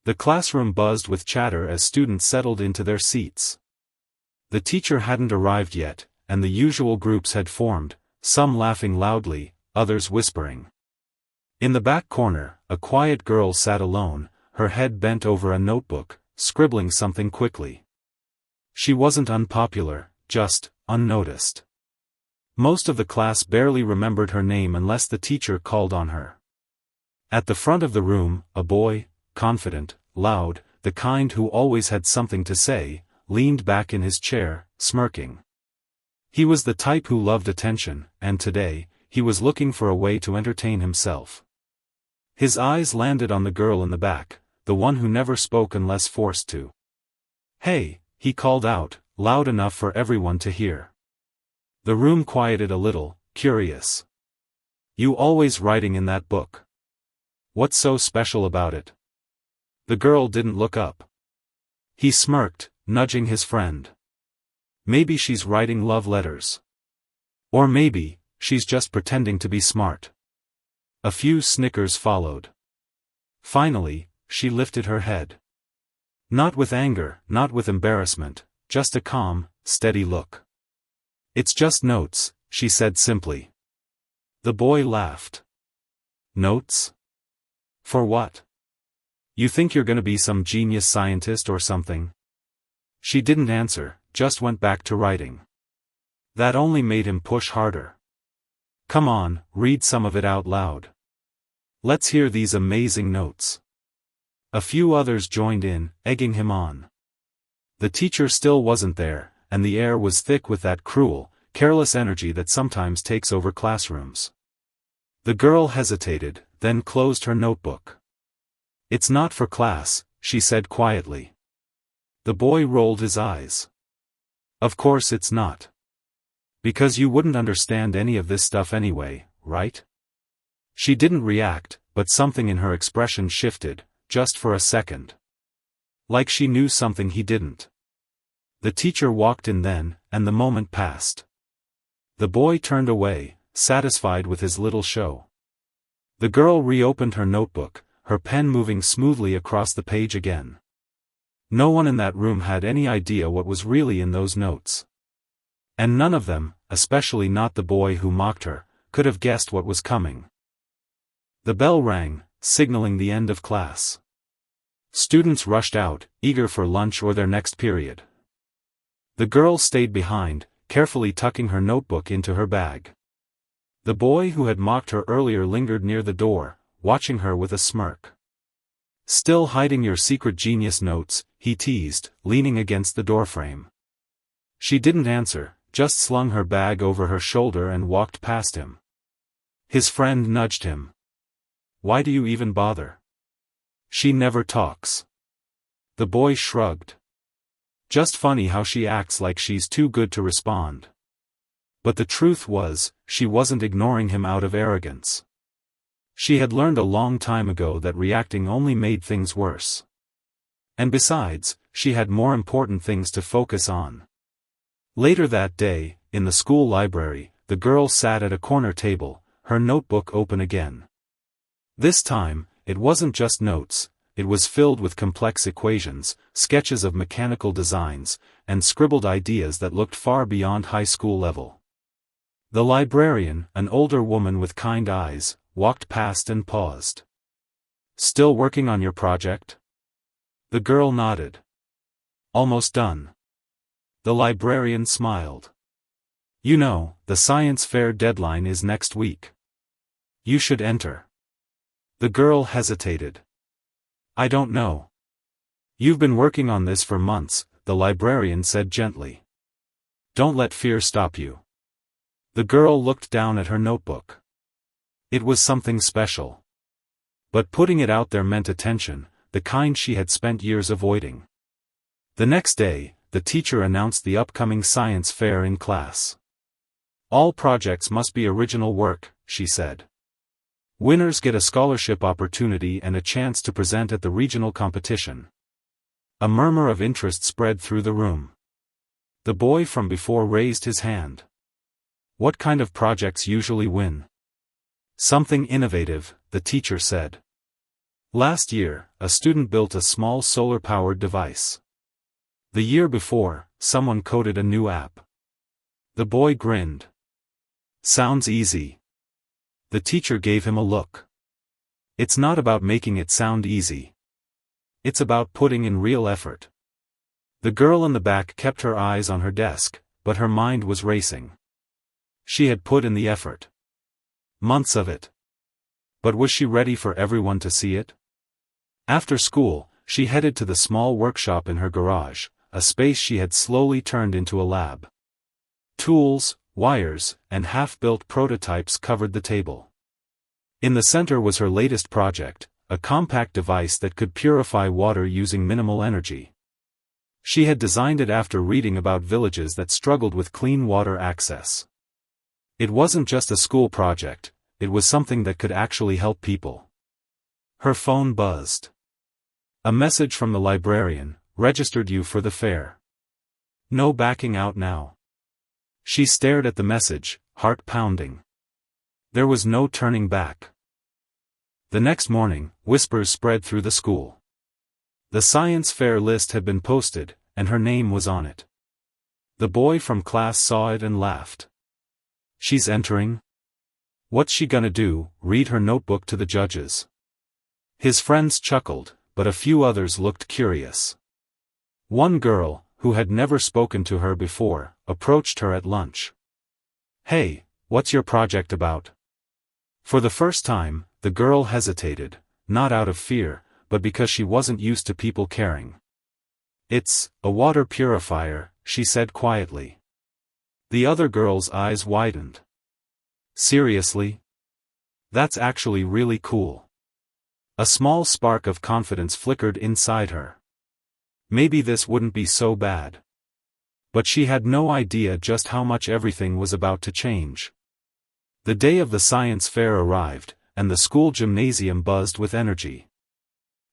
The classroom buzzed with chatter as students settled into their seats. The teacher hadn't arrived yet, and the usual groups had formed, some laughing loudly, others whispering. In the back corner, a quiet girl sat alone, her head bent over a notebook, scribbling something quickly. She wasn't unpopular, just unnoticed. Most of the class barely remembered her name unless the teacher called on her. At the front of the room, a boy, confident, loud, the kind who always had something to say, leaned back in his chair, smirking. He was the type who loved attention, and today, he was looking for a way to entertain himself. His eyes landed on the girl in the back, the one who never spoke unless forced to. "Hey," he called out, loud enough for everyone to hear. The room quieted a little, curious. "You always writing in that book? What's so special about it?" The girl didn't look up. He smirked, nudging his friend. "Maybe she's writing love letters. Or maybe, she's just pretending to be smart." A few snickers followed. Finally, she lifted her head. Not with anger, not with embarrassment, just a calm, steady look. "It's just notes," she said simply. The boy laughed. "Notes? For what? You think you're gonna be some genius scientist or something?" She didn't answer, just went back to writing. That only made him push harder. "Come on, read some of it out loud. Let's hear these amazing notes." A few others joined in, egging him on. The teacher still wasn't there, and the air was thick with that cruel, careless energy that sometimes takes over classrooms. The girl hesitated, then closed her notebook. "It's not for class," she said quietly. The boy rolled his eyes. "Of course it's not. Because you wouldn't understand any of this stuff anyway, right?" She didn't react, but something in her expression shifted, just for a second. Like she knew something he didn't. The teacher walked in then, and the moment passed. The boy turned away, satisfied with his little show. The girl reopened her notebook, her pen moving smoothly across the page again. No one in that room had any idea what was really in those notes. And none of them, especially not the boy who mocked her, could have guessed what was coming. The bell rang, signaling the end of class. Students rushed out, eager for lunch or their next period. The girl stayed behind, carefully tucking her notebook into her bag. The boy who had mocked her earlier lingered near the door, watching her with a smirk. "Still hiding your secret genius notes," he teased, leaning against the doorframe. She didn't answer, just slung her bag over her shoulder and walked past him. His friend nudged him. "Why do you even bother? She never talks." The boy shrugged. "Just funny how she acts like she's too good to respond." But the truth was, she wasn't ignoring him out of arrogance. She had learned a long time ago that reacting only made things worse. And besides, she had more important things to focus on. Later that day, in the school library, the girl sat at a corner table, her notebook open again. This time, it wasn't just notes, it was filled with complex equations, sketches of mechanical designs, and scribbled ideas that looked far beyond high school level. The librarian, an older woman with kind eyes, walked past and paused. "Still working on your project?" The girl nodded. "Almost done." The librarian smiled. "You know, the science fair deadline is next week. You should enter." The girl hesitated. "I don't know." "You've been working on this for months," the librarian said gently. "Don't let fear stop you." The girl looked down at her notebook. It was something special. But putting it out there meant attention, the kind she had spent years avoiding. The next day, the teacher announced the upcoming science fair in class. "All projects must be original work," she said. "Winners get a scholarship opportunity and a chance to present at the regional competition." A murmur of interest spread through the room. The boy from before raised his hand. "What kind of projects usually win?" "Something innovative," the teacher said. Last year, a student built a small solar-powered device. The year before, someone coded a new app. The boy grinned. Sounds easy. The teacher gave him a look. It's not about making it sound easy. It's about putting in real effort. The girl in the back kept her eyes on her desk, but her mind was racing. She had put in the effort. Months of it. But was she ready for everyone to see it? After school, she headed to the small workshop in her garage, a space she had slowly turned into a lab. Tools, wires, and half-built prototypes covered the table. In the center was her latest project, a compact device that could purify water using minimal energy. She had designed it after reading about villages that struggled with clean water access. It wasn't just a school project, it was something that could actually help people. Her phone buzzed. A message from the librarian: registered you for the fair. No backing out now. She stared at the message, heart pounding. There was no turning back. The next morning, whispers spread through the school. The science fair list had been posted, and her name was on it. The boy from class saw it and laughed. She's entering? What's she gonna do, read her notebook to the judges? His friends chuckled, but a few others looked curious. One girl, who had never spoken to her before, approached her at lunch. Hey, what's your project about? For the first time, the girl hesitated, not out of fear, but because she wasn't used to people caring. It's a water purifier, she said quietly. The other girl's eyes widened. Seriously? That's actually really cool. A small spark of confidence flickered inside her. Maybe this wouldn't be so bad. But she had no idea just how much everything was about to change. The day of the science fair arrived, and the school gymnasium buzzed with energy.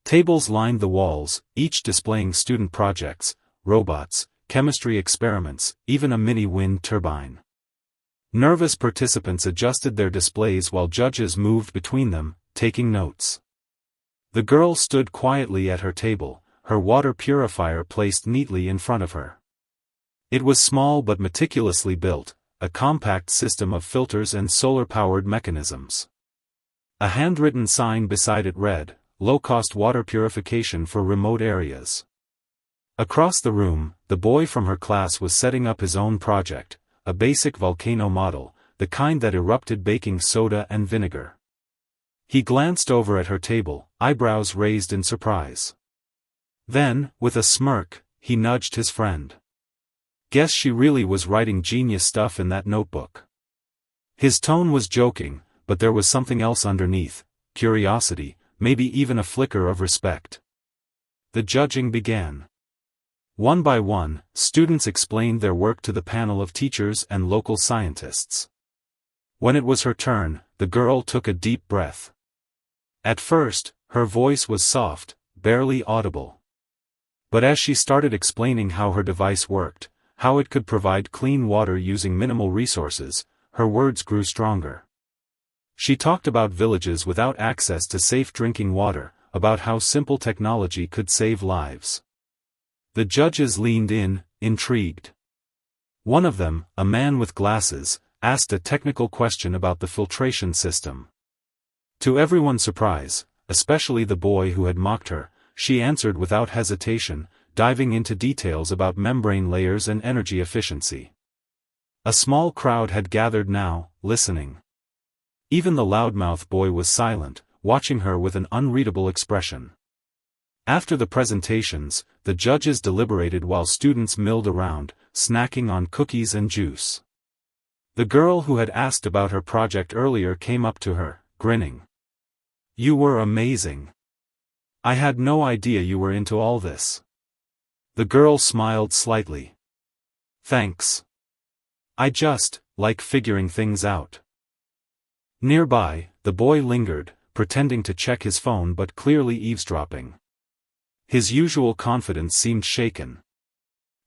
Tables lined the walls, each displaying student projects, robots, chemistry experiments, even a mini wind turbine. Nervous participants adjusted their displays while judges moved between them, taking notes. The girl stood quietly at her table, her water purifier placed neatly in front of her. It was small but meticulously built, a compact system of filters and solar-powered mechanisms. A handwritten sign beside it read, "Low-cost water purification for remote areas." Across the room, the boy from her class was setting up his own project, a basic volcano model, the kind that erupted baking soda and vinegar. He glanced over at her table, eyebrows raised in surprise. Then, with a smirk, he nudged his friend. Guess she really was writing genius stuff in that notebook. His tone was joking, but there was something else underneath, curiosity, maybe even a flicker of respect. The judging began. One by one, students explained their work to the panel of teachers and local scientists. When it was her turn, the girl took a deep breath. At first, her voice was soft, barely audible. But as she started explaining how her device worked, how it could provide clean water using minimal resources, her words grew stronger. She talked about villages without access to safe drinking water, about how simple technology could save lives. The judges leaned in, intrigued. One of them, a man with glasses, asked a technical question about the filtration system. To everyone's surprise, especially the boy who had mocked her, she answered without hesitation, diving into details about membrane layers and energy efficiency. A small crowd had gathered now, listening. Even the loudmouth boy was silent, watching her with an unreadable expression. After the presentations, the judges deliberated while students milled around, snacking on cookies and juice. The girl who had asked about her project earlier came up to her, grinning. "You were amazing. I had no idea you were into all this." The girl smiled slightly. "Thanks. I just like figuring things out." Nearby, the boy lingered, pretending to check his phone but clearly eavesdropping. His usual confidence seemed shaken.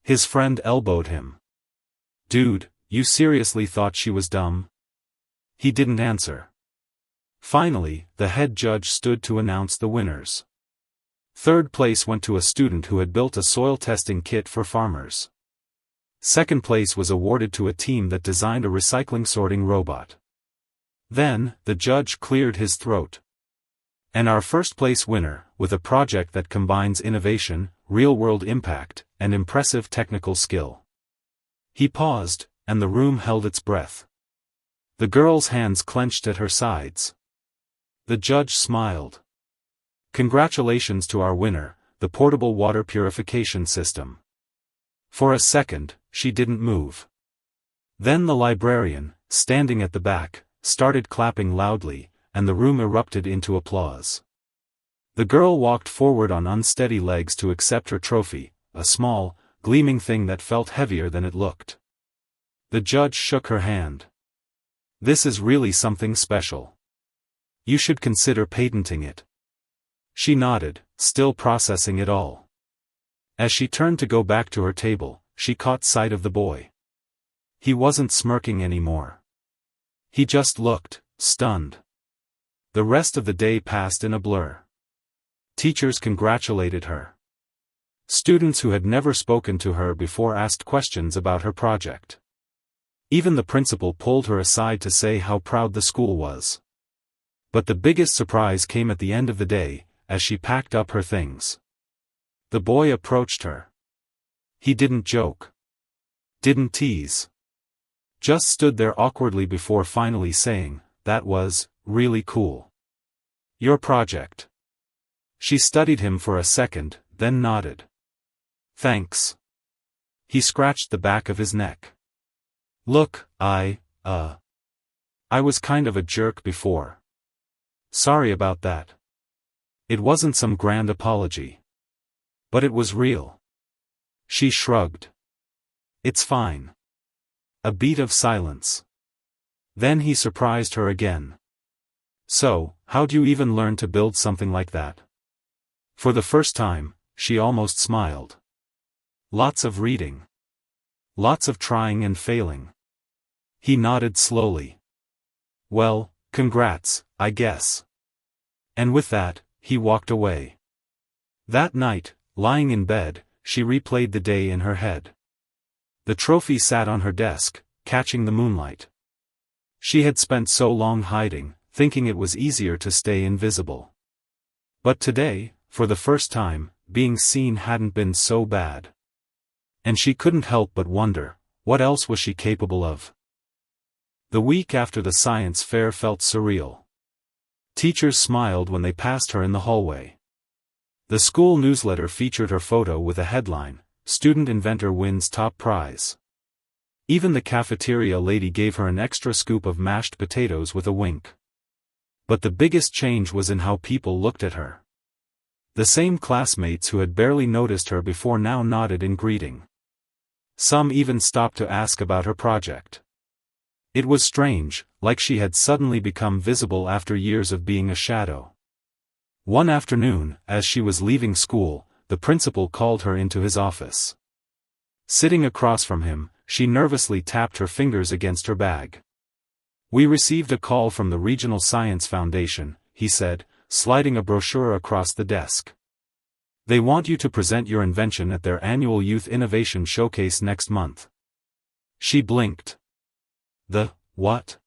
His friend elbowed him. "Dude, you seriously thought she was dumb?" He didn't answer. Finally, the head judge stood to announce the winners. Third place went to a student who had built a soil testing kit for farmers. Second place was awarded to a team that designed a recycling sorting robot. Then, the judge cleared his throat. And our first place winner, with a project that combines innovation, real-world impact, and impressive technical skill. He paused, and the room held its breath. The girl's hands clenched at her sides. The judge smiled. Congratulations to our winner, the portable water purification system. For a second, she didn't move. Then the librarian, standing at the back, started clapping loudly, and the room erupted into applause. The girl walked forward on unsteady legs to accept her trophy, a small, gleaming thing that felt heavier than it looked. The judge shook her hand. This is really something special. You should consider patenting it. She nodded, still processing it all. As she turned to go back to her table, she caught sight of the boy. He wasn't smirking anymore. He just looked, stunned. The rest of the day passed in a blur. Teachers congratulated her. Students who had never spoken to her before asked questions about her project. Even the principal pulled her aside to say how proud the school was. But the biggest surprise came at the end of the day, as she packed up her things. The boy approached her. He didn't joke. Didn't tease. Just stood there awkwardly before finally saying, "That was really cool. Your project." She studied him for a second, then nodded. "Thanks." He scratched the back of his neck. "Look, I was kind of a jerk before. Sorry about that. It wasn't some grand apology. But it was real." She shrugged. "It's fine." A beat of silence. Then he surprised her again. "So, how'd you even learn to build something like that?" For the first time, she almost smiled. "Lots of reading. Lots of trying and failing." He nodded slowly. "Well, congrats, I guess." And with that, he walked away. That night, lying in bed, she replayed the day in her head. The trophy sat on her desk, catching the moonlight. She had spent so long hiding, thinking it was easier to stay invisible. But today, for the first time, being seen hadn't been so bad. And she couldn't help but wonder, what else was she capable of? The week after the science fair felt surreal. Teachers smiled when they passed her in the hallway. The school newsletter featured her photo with a headline, "Student Inventor Wins Top Prize." Even the cafeteria lady gave her an extra scoop of mashed potatoes with a wink. But the biggest change was in how people looked at her. The same classmates who had barely noticed her before now nodded in greeting. Some even stopped to ask about her project. It was strange, like she had suddenly become visible after years of being a shadow. One afternoon, as she was leaving school, the principal called her into his office. Sitting across from him, she nervously tapped her fingers against her bag. "We received a call from the Regional Science Foundation," he said, sliding a brochure across the desk. "They want you to present your invention at their annual Youth Innovation Showcase next month." She blinked. "The what?"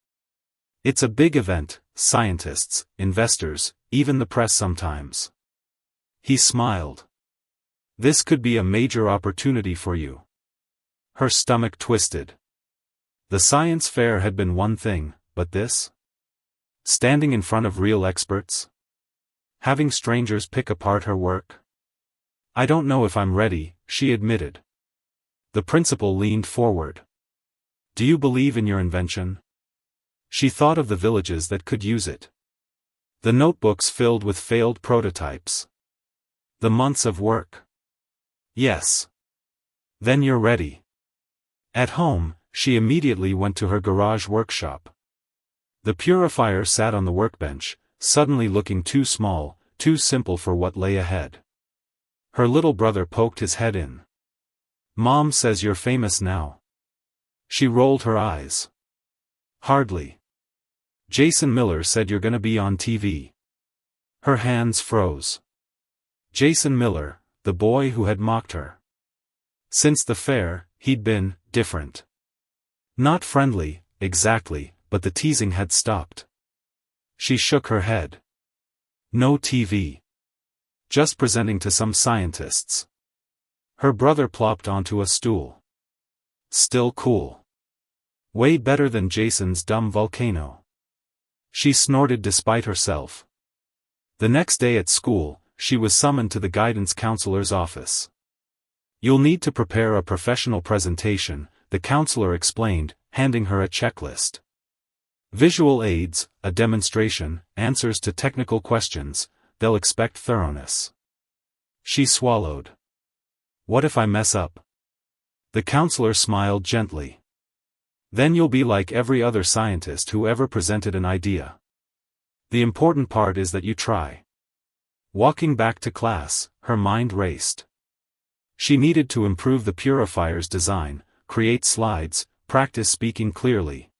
"It's a big event, scientists, investors, even the press sometimes." He smiled. "This could be a major opportunity for you." Her stomach twisted. The science fair had been one thing, but this? Standing in front of real experts? Having strangers pick apart her work? "I don't know if I'm ready," she admitted. The principal leaned forward. "Do you believe in your invention?" She thought of the villages that could use it. The notebooks filled with failed prototypes. The months of work. "Yes." "Then you're ready." At home, she immediately went to her garage workshop. The purifier sat on the workbench, suddenly looking too small, too simple for what lay ahead. Her little brother poked his head in. "Mom says you're famous now." She rolled her eyes. "Hardly. Jason Miller said you're gonna be on TV. Her hands froze. Jason Miller, the boy who had mocked her. Since the fair, he'd been different. Not friendly, exactly, but the teasing had stopped. She shook her head. No TV. Just presenting to some scientists. Her brother plopped onto a stool. Still cool. Way better than Jason's dumb volcano. She snorted despite herself. The next day at school, she was summoned to the guidance counselor's office. You'll need to prepare a professional presentation, the counselor explained, handing her a checklist. Visual aids, a demonstration, answers to technical questions, they'll expect thoroughness. She swallowed. What if I mess up? The counselor smiled gently. Then you'll be like every other scientist who ever presented an idea. The important part is that you try. Walking back to class, her mind raced. She needed to improve the purifier's design, create slides, practice speaking clearly.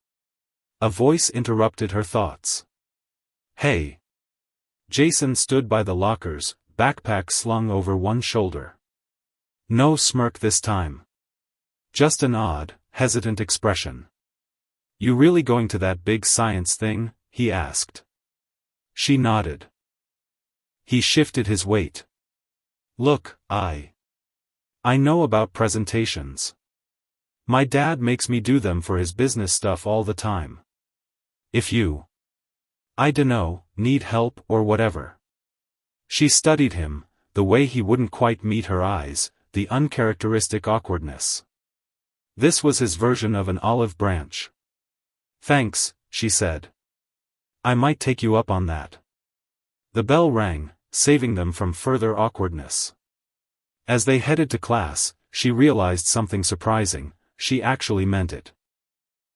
A voice interrupted her thoughts. Hey! Jason stood by the lockers, backpack slung over one shoulder. No smirk this time. Just an odd, hesitant expression. You really going to that big science thing? He asked. She nodded. He shifted his weight. Look, I know about presentations. My dad makes me do them for his business stuff all the time. If you, I dunno, need help or whatever. She studied him, the way he wouldn't quite meet her eyes, the uncharacteristic awkwardness. This was his version of an olive branch. Thanks, she said. I might take you up on that. The bell rang, saving them from further awkwardness. As they headed to class, she realized something surprising, she actually meant it.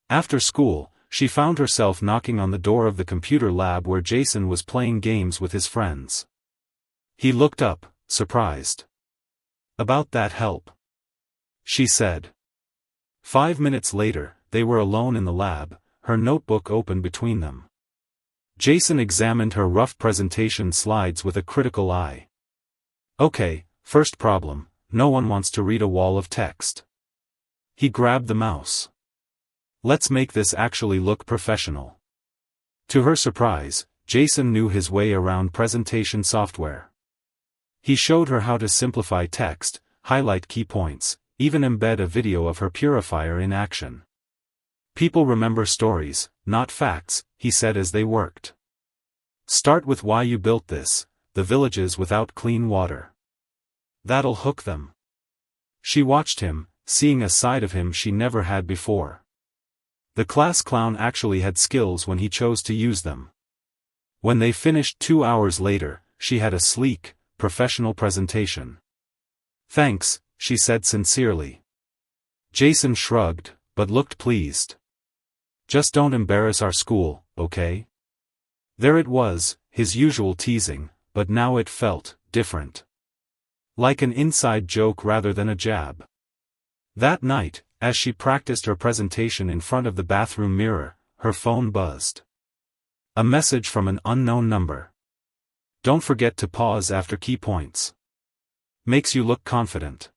After school, she found herself knocking on the door of the computer lab where Jason was playing games with his friends. He looked up, surprised. About that help? She said. 5 minutes later, they were alone in the lab, her notebook open between them. Jason examined her rough presentation slides with a critical eye. Okay, first problem, no one wants to read a wall of text. He grabbed the mouse. Let's make this actually look professional. To her surprise, Jason knew his way around presentation software. He showed her how to simplify text, highlight key points, even embed a video of her purifier in action. People remember stories, not facts, he said as they worked. Start with why you built this, the villages without clean water. That'll hook them. She watched him, seeing a side of him she never had before. The class clown actually had skills when he chose to use them. When they finished 2 hours later, she had a sleek, professional presentation. Thanks, she said sincerely. Jason shrugged, but looked pleased. Just don't embarrass our school, okay? There it was, his usual teasing, but now it felt different. Like an inside joke rather than a jab. That night, as she practiced her presentation in front of the bathroom mirror, her phone buzzed. A message from an unknown number. Don't forget to pause after key points. Makes you look confident.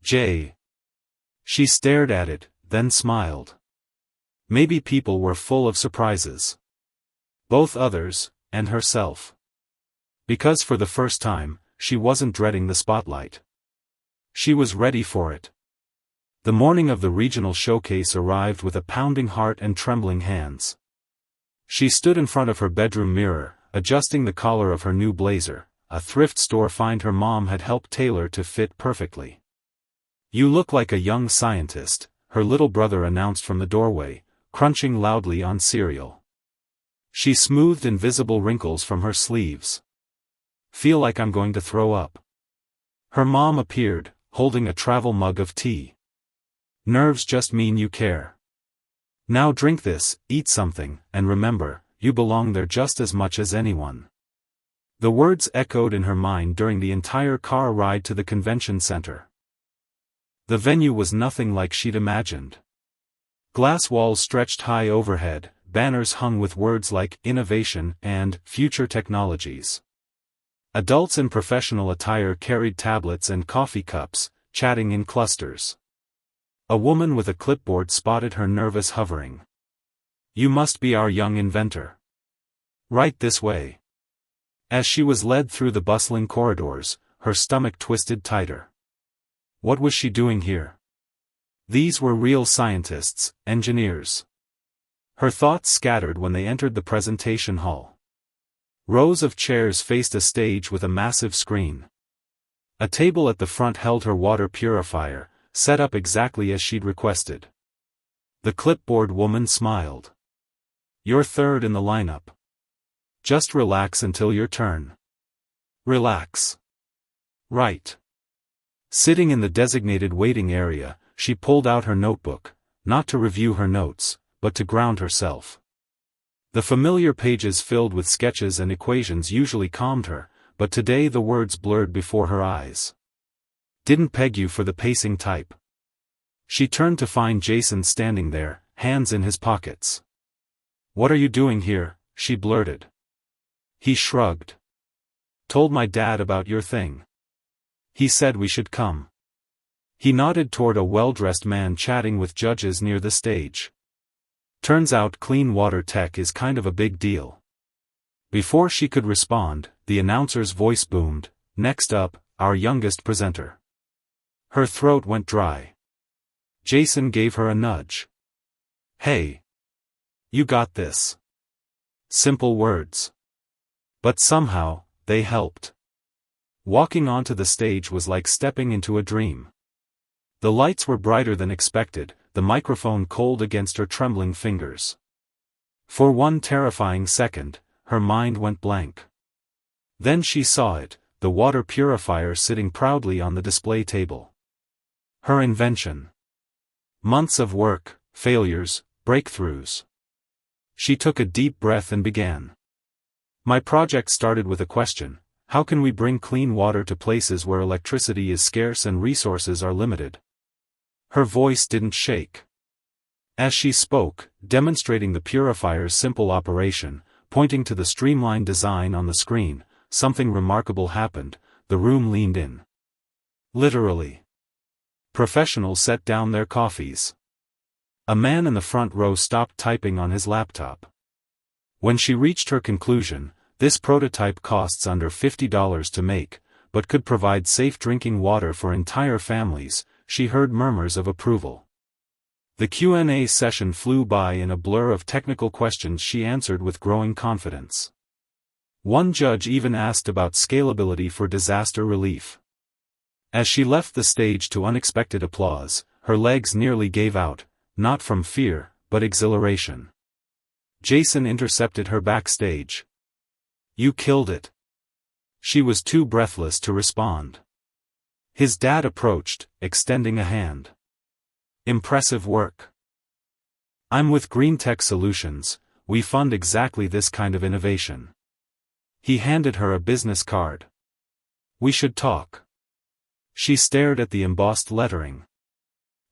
Jay. She stared at it, then smiled. Maybe people were full of surprises. Both others, and herself. Because for the first time, she wasn't dreading the spotlight. She was ready for it. The morning of the regional showcase arrived with a pounding heart and trembling hands. She stood in front of her bedroom mirror, adjusting the collar of her new blazer, a thrift store find her mom had helped tailor to fit perfectly. You look like a young scientist, her little brother announced from the doorway, crunching loudly on cereal. She smoothed invisible wrinkles from her sleeves. Feel like I'm going to throw up. Her mom appeared, holding a travel mug of tea. Nerves just mean you care. Now drink this, eat something, and remember, you belong there just as much as anyone. The words echoed in her mind during the entire car ride to the convention center. The venue was nothing like she'd imagined. Glass walls stretched high overhead, banners hung with words like innovation and future technologies. Adults in professional attire carried tablets and coffee cups, chatting in clusters. A woman with a clipboard spotted her, nervous, hovering. "You must be our young inventor. Right this way." As she was led through the bustling corridors, her stomach twisted tighter. What was she doing here? These were real scientists, engineers. Her thoughts scattered when they entered the presentation hall. Rows of chairs faced a stage with a massive screen. A table at the front held her water purifier, set up exactly as she'd requested. The clipboard woman smiled. "You're third in the lineup. Just relax until your turn." Relax. Right. Sitting in the designated waiting area, she pulled out her notebook, not to review her notes, but to ground herself. The familiar pages filled with sketches and equations usually calmed her, but today the words blurred before her eyes. "Didn't peg you for the pacing type." She turned to find Jason standing there, hands in his pockets. "What are you doing here?" she blurted. He shrugged. "Told my dad about your thing. He said we should come." He nodded toward a well-dressed man chatting with judges near the stage. "Turns out clean water tech is kind of a big deal." Before she could respond, the announcer's voice boomed, "Next up, our youngest presenter." Her throat went dry. Jason gave her a nudge. "Hey. You got this." Simple words. But somehow, they helped. Walking onto the stage was like stepping into a dream. The lights were brighter than expected, the microphone cold against her trembling fingers. For one terrifying second, her mind went blank. Then she saw it, the water purifier sitting proudly on the display table. Her invention. Months of work, failures, breakthroughs. She took a deep breath and began. "My project started with a question: how can we bring clean water to places where electricity is scarce and resources are limited?" Her voice didn't shake. As she spoke, demonstrating the purifier's simple operation, pointing to the streamlined design on the screen, something remarkable happened. The room leaned in. Literally. Professionals set down their coffees. A man in the front row stopped typing on his laptop. When she reached her conclusion, this prototype costs under $50 to make, but could provide safe drinking water for entire families, she heard murmurs of approval. The Q&A session flew by in a blur of technical questions she answered with growing confidence. One judge even asked about scalability for disaster relief. As she left the stage to unexpected applause, her legs nearly gave out, not from fear, but exhilaration. Jason intercepted her backstage. "You killed it." She was too breathless to respond. His dad approached, extending a hand. "Impressive work. I'm with Green Tech Solutions. We fund exactly this kind of innovation." He handed her a business card. "We should talk." She stared at the embossed lettering.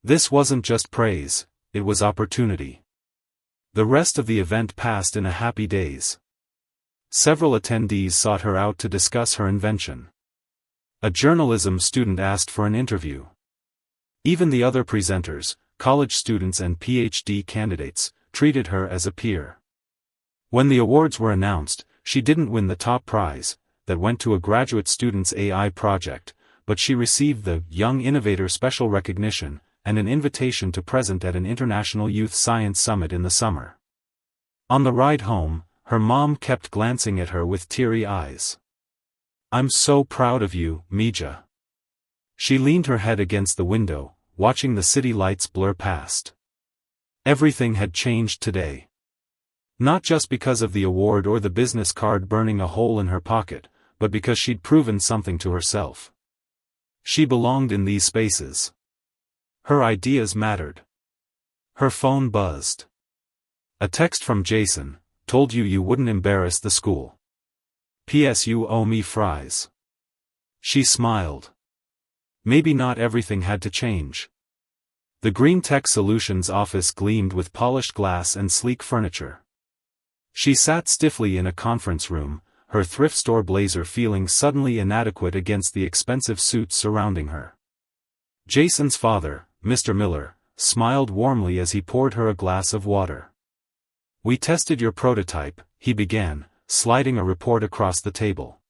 This wasn't just praise, it was opportunity. The rest of the event passed in a happy daze. Several attendees sought her out to discuss her invention. A journalism student asked for an interview. Even the other presenters, college students and PhD candidates, treated her as a peer. When the awards were announced, she didn't win the top prize, that went to a graduate student's AI project, but she received the Young Innovator Special Recognition, and an invitation to present at an International Youth Science Summit in the summer. On the ride home, her mom kept glancing at her with teary eyes. "I'm so proud of you, Mija." She leaned her head against the window, watching the city lights blur past. Everything had changed today. Not just because of the award or the business card burning a hole in her pocket, but because she'd proven something to herself. She belonged in these spaces. Her ideas mattered. Her phone buzzed. A text from Jason: "Told you you wouldn't embarrass the school. P.S. You owe me fries." She smiled. Maybe not everything had to change. The Green Tech Solutions office gleamed with polished glass and sleek furniture. She sat stiffly in a conference room, her thrift store blazer feeling suddenly inadequate against the expensive suits surrounding her. Jason's father, Mr. Miller, smiled warmly as he poured her a glass of water. "We tested your prototype," he began, sliding a report across the table.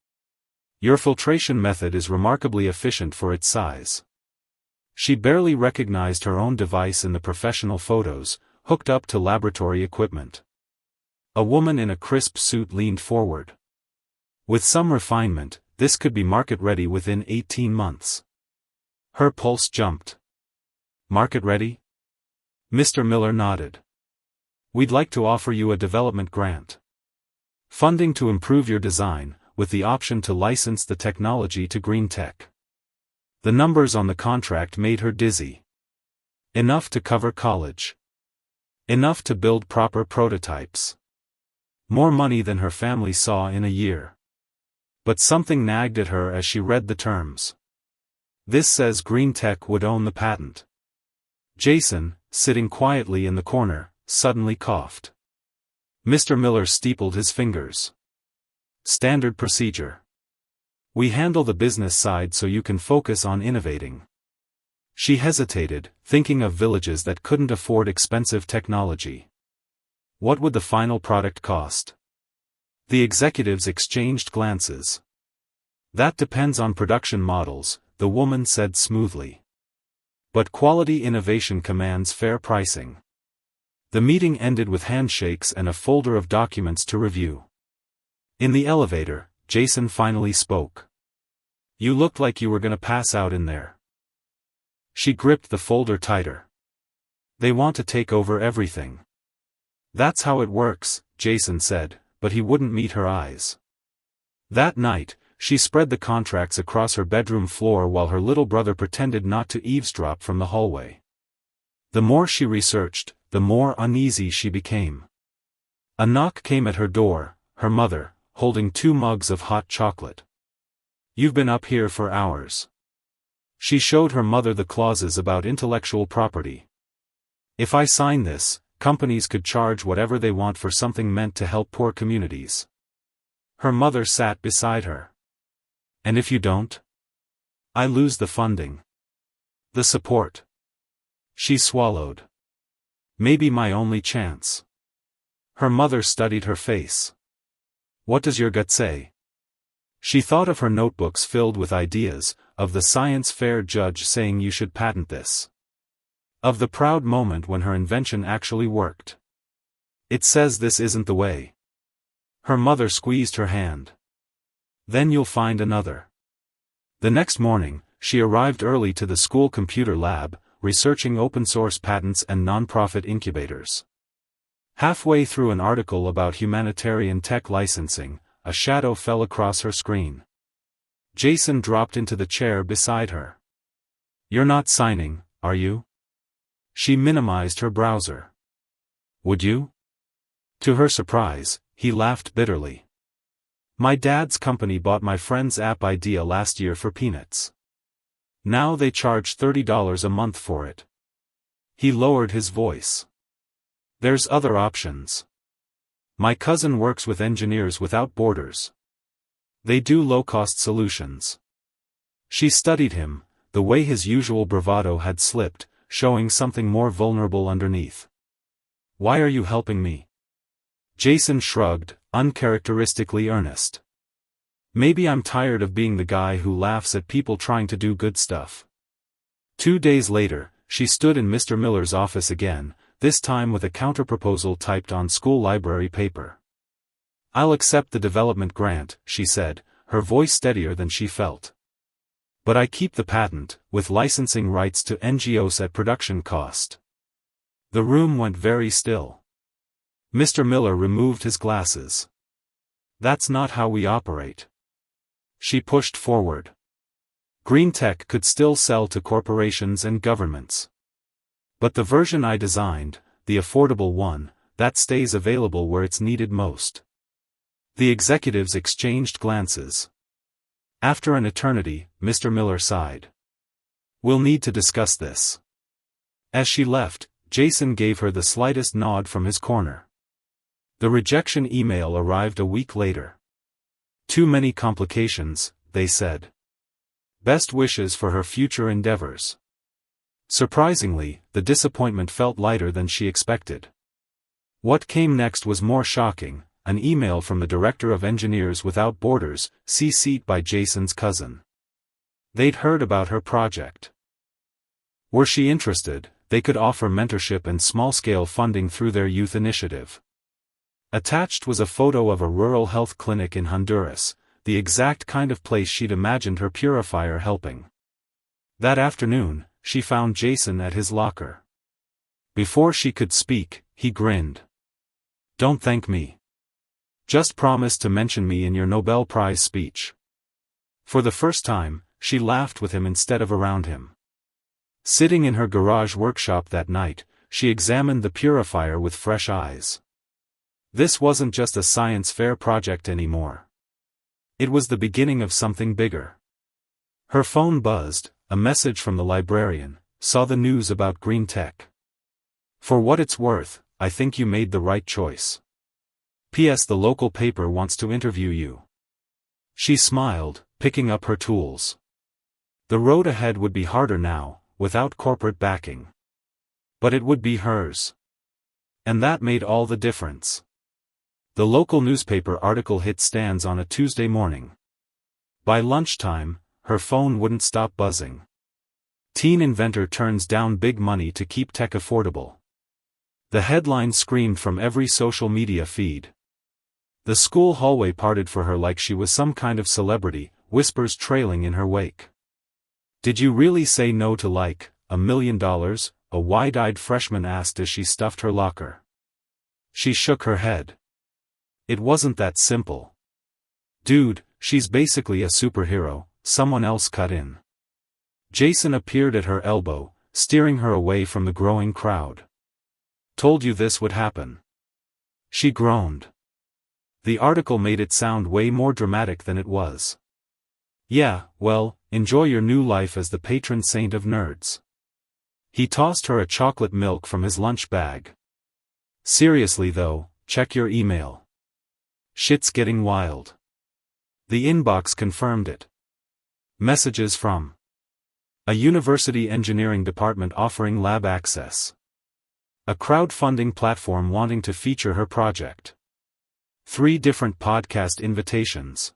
"Your filtration method is remarkably efficient for its size." She barely recognized her own device in the professional photos, hooked up to laboratory equipment. A woman in a crisp suit leaned forward. "With some refinement, this could be market-ready within 18 months. Her pulse jumped. "Market-ready?" Mr. Miller nodded. "We'd like to offer you a development grant. Funding to improve your design, with the option to license the technology to green tech." The numbers on the contract made her dizzy. Enough to cover college. Enough to build proper prototypes. More money than her family saw in a year. But something nagged at her as she read the terms. "This says green tech would own the patent." Jason, sitting quietly in the corner, suddenly coughed. Mr. Miller steepled his fingers. "Standard procedure. We handle the business side so you can focus on innovating." She hesitated, thinking of villages that couldn't afford expensive technology. What would the final product cost? The executives exchanged glances. "That depends on production models," the woman said smoothly. "But quality innovation commands fair pricing." The meeting ended with handshakes and a folder of documents to review. In the elevator, Jason finally spoke. "You looked like you were gonna pass out in there." She gripped the folder tighter. "They want to take over everything." "That's how it works," Jason said, but he wouldn't meet her eyes. That night, she spread the contracts across her bedroom floor while her little brother pretended not to eavesdrop from the hallway. The more she researched, the more uneasy she became. A knock came at her door, her mother, holding 2 mugs of hot chocolate. "You've been up here for hours." She showed her mother the clauses about intellectual property. "If I sign this, companies could charge whatever they want for something meant to help poor communities." Her mother sat beside her. "And if you don't?" "I lose the funding. The support." She swallowed. "Maybe my only chance." Her mother studied her face. "What does your gut say?" She thought of her notebooks filled with ideas, of the science fair judge saying you should patent this. Of the proud moment when her invention actually worked. "It says this isn't the way." Her mother squeezed her hand. "Then you'll find another." The next morning, she arrived early to the school computer lab, researching open-source patents and non-profit incubators. Halfway through an article about humanitarian tech licensing, a shadow fell across her screen. Jason dropped into the chair beside her. "You're not signing, are you?" She minimized her browser. "Would you?" To her surprise, he laughed bitterly. "My dad's company bought my friend's app idea last year for peanuts. Now they charge $30 a month for it." He lowered his voice. "There's other options. My cousin works with Engineers Without Borders. They do low-cost solutions." She studied him, the way his usual bravado had slipped, showing something more vulnerable underneath. "Why are you helping me?" Jason shrugged, uncharacteristically earnest. "Maybe I'm tired of being the guy who laughs at people trying to do good stuff." 2 days later, she stood in Mr. Miller's office again, this time with a counterproposal typed on school library paper. "I'll accept the development grant," she said, her voice steadier than she felt. "But I keep the patent, with licensing rights to NGOs at production cost." The room went very still. Mr. Miller removed his glasses. "That's not how we operate." She pushed forward. "Green tech could still sell to corporations and governments. But the version I designed, the affordable one, that stays available where it's needed most." The executives exchanged glances. After an eternity, Mr. Miller sighed. "We'll need to discuss this." As she left, Jason gave her the slightest nod from his corner. The rejection email arrived a week later. Too many complications, they said. Best wishes for her future endeavors. Surprisingly, the disappointment felt lighter than she expected. What came next was more shocking, an email from the Director of Engineers Without Borders, CC'd by Jason's cousin. They'd heard about her project. Were she interested, they could offer mentorship and small-scale funding through their youth initiative. Attached was a photo of a rural health clinic in Honduras, the exact kind of place she'd imagined her purifier helping. That afternoon, she found Jason at his locker. Before she could speak, he grinned. "Don't thank me. Just promise to mention me in your Nobel Prize speech." For the first time, she laughed with him instead of around him. Sitting in her garage workshop that night, she examined the purifier with fresh eyes. This wasn't just a science fair project anymore. It was the beginning of something bigger. Her phone buzzed, a message from the librarian, saw the news about green tech. "For what it's worth, I think you made the right choice. P.S. The local paper wants to interview you." She smiled, picking up her tools. The road ahead would be harder now, without corporate backing. But it would be hers. And that made all the difference. The local newspaper article hit stands on a Tuesday morning. By lunchtime, her phone wouldn't stop buzzing. Teen inventor turns down big money to keep tech affordable. The headline screamed from every social media feed. The school hallway parted for her like she was some kind of celebrity, whispers trailing in her wake. "Did you really say no to $1 million? A wide-eyed freshman asked as she stuffed her locker. She shook her head. It wasn't that simple. "Dude, she's basically a superhero," someone else cut in. Jason appeared at her elbow, steering her away from the growing crowd. "Told you this would happen." She groaned. The article made it sound way more dramatic than it was. "Yeah, well, enjoy your new life as the patron saint of nerds." He tossed her a chocolate milk from his lunch bag. "Seriously though, check your email. Shit's getting wild." The inbox confirmed it. Messages from a university engineering department offering lab access. A crowdfunding platform wanting to feature her project. 3 different podcast invitations.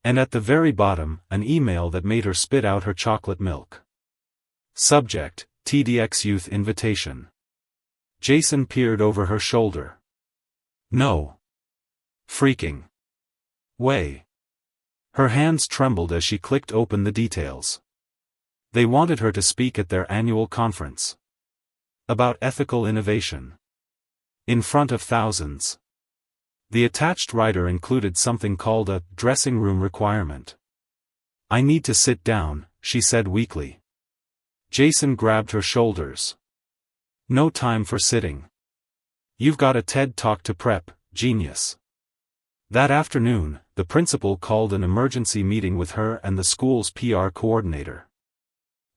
And at the very bottom, an email that made her spit out her chocolate milk. Subject, TDX Youth Invitation. Jason peered over her shoulder. "No. Freaking way." Her hands trembled as she clicked open the details. They wanted her to speak at their annual conference. About ethical innovation. In front of thousands. The attached rider included something called a dressing room requirement. "I need to sit down," she said weakly. Jason grabbed her shoulders. "No time for sitting. You've got a TED Talk to prep, genius." That afternoon, the principal called an emergency meeting with her and the school's PR coordinator.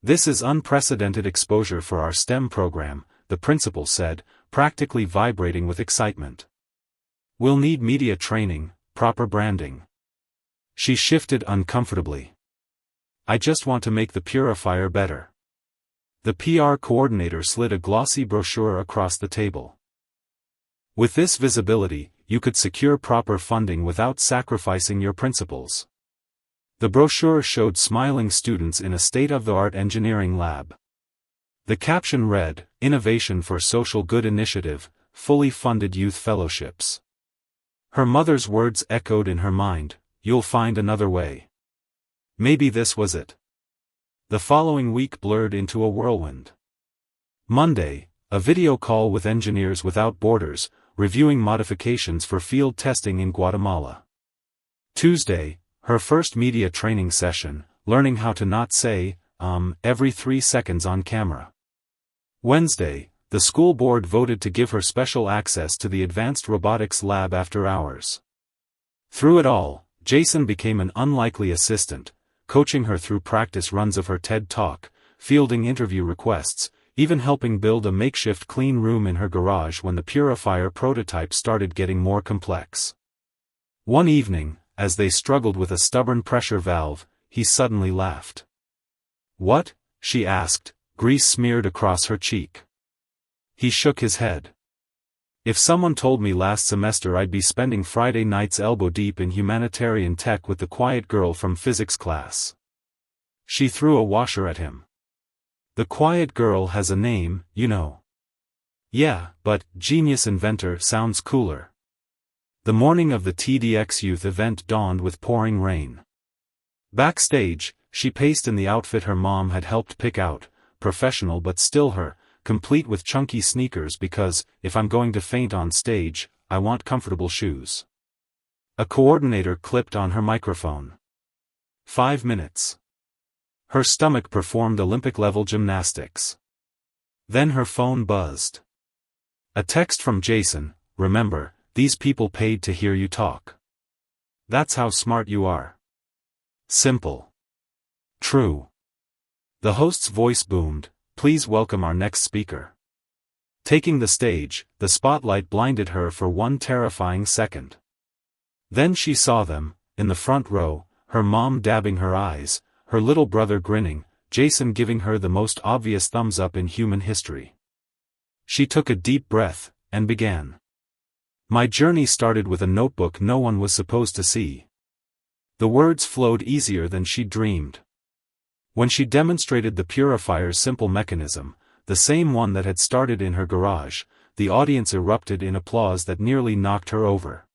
"This is unprecedented exposure for our STEM program," the principal said, practically vibrating with excitement. "We'll need media training, proper branding." She shifted uncomfortably. "I just want to make the purifier better." The PR coordinator slid a glossy brochure across the table. "With this visibility, you could secure proper funding without sacrificing your principles." The brochure showed smiling students in a state-of-the-art engineering lab. The caption read, "Innovation for Social Good Initiative, Fully Funded Youth Fellowships." Her mother's words echoed in her mind, "You'll find another way." Maybe this was it. The following week blurred into a whirlwind. Monday, a video call with Engineers Without Borders, reviewing modifications for field testing in Guatemala. Tuesday, her first media training session, learning how to not say, every 3 seconds on camera. Wednesday, the school board voted to give her special access to the advanced robotics lab after hours. Through it all, Jason became an unlikely assistant, coaching her through practice runs of her TED Talk, fielding interview requests, even helping build a makeshift clean room in her garage when the purifier prototype started getting more complex. One evening, as they struggled with a stubborn pressure valve, he suddenly laughed. "What?" she asked, grease smeared across her cheek. He shook his head. "If someone told me last semester I'd be spending Friday nights elbow-deep in humanitarian tech with the quiet girl from physics class." She threw a washer at him. "The quiet girl has a name, you know." "Yeah, but genius inventor sounds cooler." The morning of the TDX youth event dawned with pouring rain. Backstage, she paced in the outfit her mom had helped pick out, professional but still her, complete with chunky sneakers because, if I'm going to faint on stage, I want comfortable shoes. A coordinator clipped on her microphone. 5 minutes. Her stomach performed Olympic-level gymnastics. Then her phone buzzed. A text from Jason: "Remember, these people paid to hear you talk. That's how smart you are." Simple. True. The host's voice boomed, "Please welcome our next speaker." Taking the stage, the spotlight blinded her for one terrifying second. Then she saw them, in the front row, her mom dabbing her eyes, her little brother grinning, Jason giving her the most obvious thumbs up in human history. She took a deep breath, and began. "My journey started with a notebook no one was supposed to see." The words flowed easier than she'd dreamed. When she demonstrated the purifier's simple mechanism, the same one that had started in her garage, the audience erupted in applause that nearly knocked her over.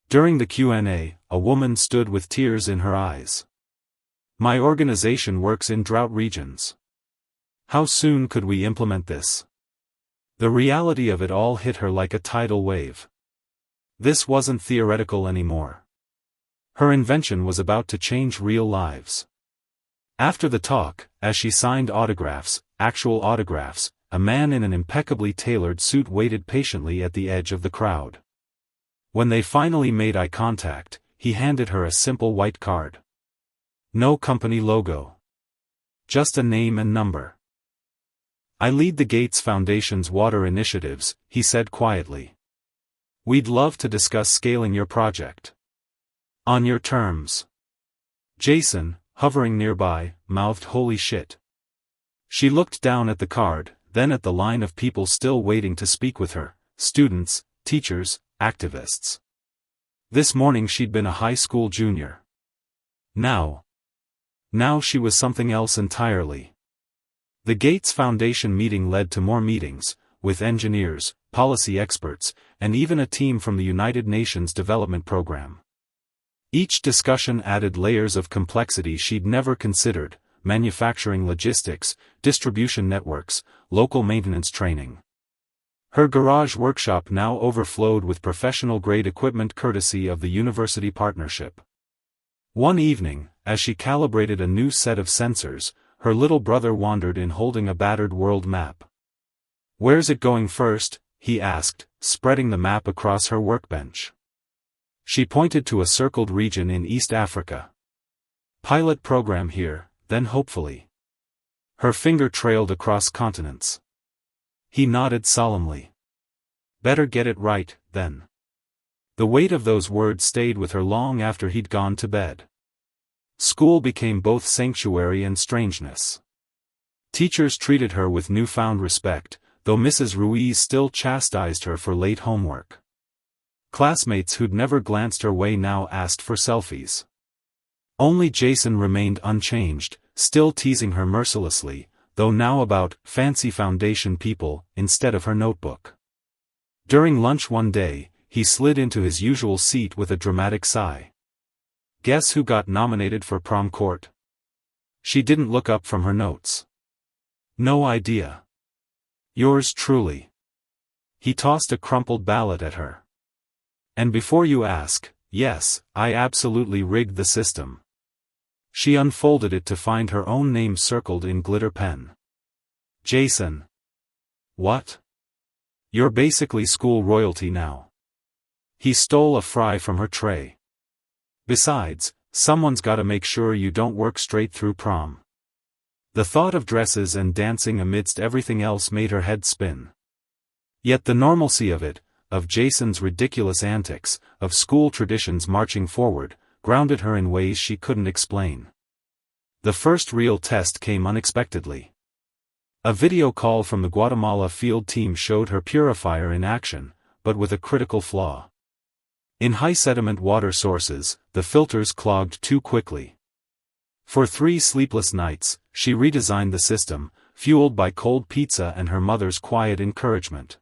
During the Q&A, a woman stood with tears in her eyes. "My organization works in drought regions. How soon could we implement this?" The reality of it all hit her like a tidal wave. This wasn't theoretical anymore. Her invention was about to change real lives. After the talk, as she signed autographs, actual autographs, a man in an impeccably tailored suit waited patiently at the edge of the crowd. When they finally made eye contact, he handed her a simple white card. No company logo. Just a name and number. "I lead the Gates Foundation's water initiatives," he said quietly. "We'd love to discuss scaling your project. On your terms." Jason, hovering nearby, mouthed "Holy shit." She looked down at the card, then at the line of people still waiting to speak with her, students, teachers, activists. This morning she'd been a high school junior. Now she was something else entirely. The Gates Foundation meeting led to more meetings, with engineers, policy experts, and even a team from the United Nations Development Program. Each discussion added layers of complexity she'd never considered: manufacturing logistics, distribution networks, local maintenance training. Her garage workshop now overflowed with professional-grade equipment courtesy of the university partnership. One evening, as she calibrated a new set of sensors, her little brother wandered in holding a battered world map. "Where's it going first?" he asked, spreading the map across her workbench. She pointed to a circled region in East Africa. "Pilot program here, then hopefully." Her finger trailed across continents. He nodded solemnly. "Better get it right, then." The weight of those words stayed with her long after he'd gone to bed. School became both sanctuary and strangeness. Teachers treated her with newfound respect, though Mrs. Ruiz still chastised her for late homework. Classmates who'd never glanced her way now asked for selfies. Only Jason remained unchanged, still teasing her mercilessly, though now about fancy foundation people instead of her notebook. During lunch one day, he slid into his usual seat with a dramatic sigh. "Guess who got nominated for prom court?" She didn't look up from her notes. "No idea." "Yours truly." He tossed a crumpled ballot at her. "And before you ask, yes, I absolutely rigged the system." She unfolded it to find her own name circled in glitter pen. "Jason." "What?" "You're basically school royalty now." He stole a fry from her tray. "Besides, someone's gotta make sure you don't work straight through prom." The thought of dresses and dancing amidst everything else made her head spin. Yet the normalcy of it, of Jason's ridiculous antics, of school traditions marching forward, grounded her in ways she couldn't explain. The first real test came unexpectedly. A video call from the Guatemala field team showed her purifier in action, but with a critical flaw. In high-sediment water sources, the filters clogged too quickly. For 3 sleepless nights, she redesigned the system, fueled by cold pizza and her mother's quiet encouragement.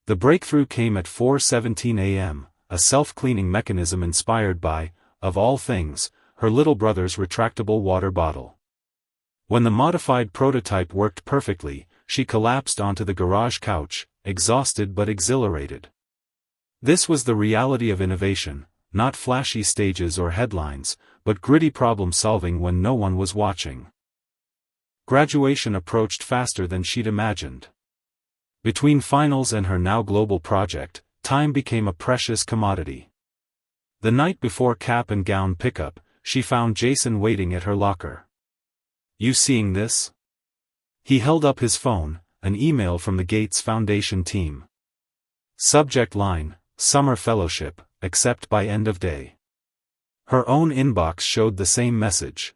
The breakthrough came at 4:17 a.m., a self-cleaning mechanism inspired by, of all things, her little brother's retractable water bottle. When the modified prototype worked perfectly, she collapsed onto the garage couch, exhausted but exhilarated. This was the reality of innovation, not flashy stages or headlines, but gritty problem-solving when no one was watching. Graduation approached faster than she'd imagined. Between finals and her now global project, time became a precious commodity. The night before cap and gown pickup, she found Jason waiting at her locker. "You seeing this?" He held up his phone, an email from the Gates Foundation team. Subject line, Summer Fellowship, accept by end of day. Her own inbox showed the same message.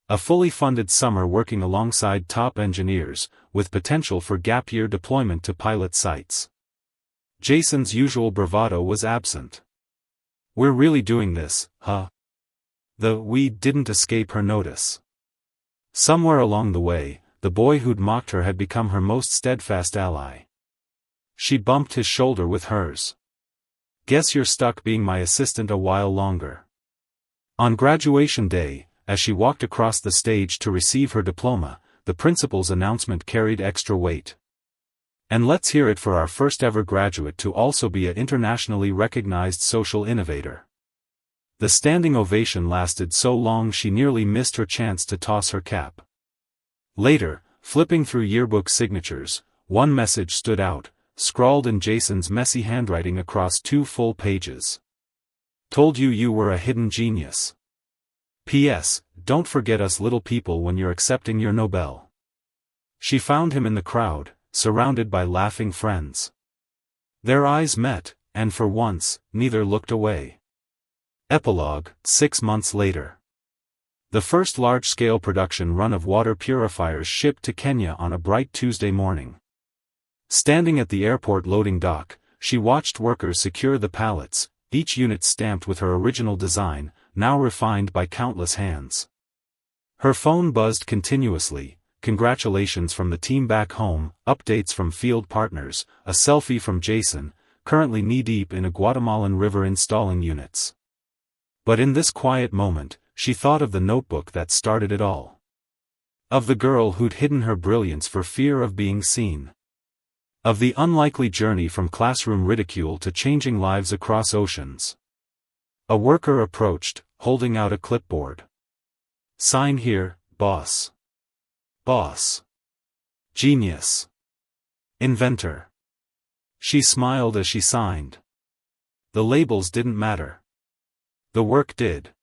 A fully funded summer working alongside top engineers, with potential for gap-year deployment to pilot sites. Jason's usual bravado was absent. "We're really doing this, huh?" The "we" didn't escape her notice. Somewhere along the way, the boy who'd mocked her had become her most steadfast ally. She bumped his shoulder with hers. "Guess you're stuck being my assistant a while longer." On graduation day, as she walked across the stage to receive her diploma, the principal's announcement carried extra weight. "And let's hear it for our first ever graduate to also be an internationally recognized social innovator." The standing ovation lasted so long she nearly missed her chance to toss her cap. Later, flipping through yearbook signatures, one message stood out, scrawled in Jason's messy handwriting across 2 full pages. "Told you you were a hidden genius. P.S. Don't forget us little people when you're accepting your Nobel." She found him in the crowd, surrounded by laughing friends. Their eyes met, and for once, neither looked away. Epilogue, 6 months later. The first large-scale production run of water purifiers shipped to Kenya on a bright Tuesday morning. Standing at the airport loading dock, she watched workers secure the pallets, each unit stamped with her original design, now refined by countless hands. Her phone buzzed continuously, congratulations from the team back home, updates from field partners, a selfie from Jason, currently knee-deep in a Guatemalan river installing units. But in this quiet moment, she thought of the notebook that started it all. Of the girl who'd hidden her brilliance for fear of being seen. Of the unlikely journey from classroom ridicule to changing lives across oceans. A worker approached, holding out a clipboard. "Sign here, boss." Boss. Genius. Inventor. She smiled as she signed. The labels didn't matter. The work did.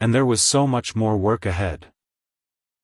And there was so much more work ahead.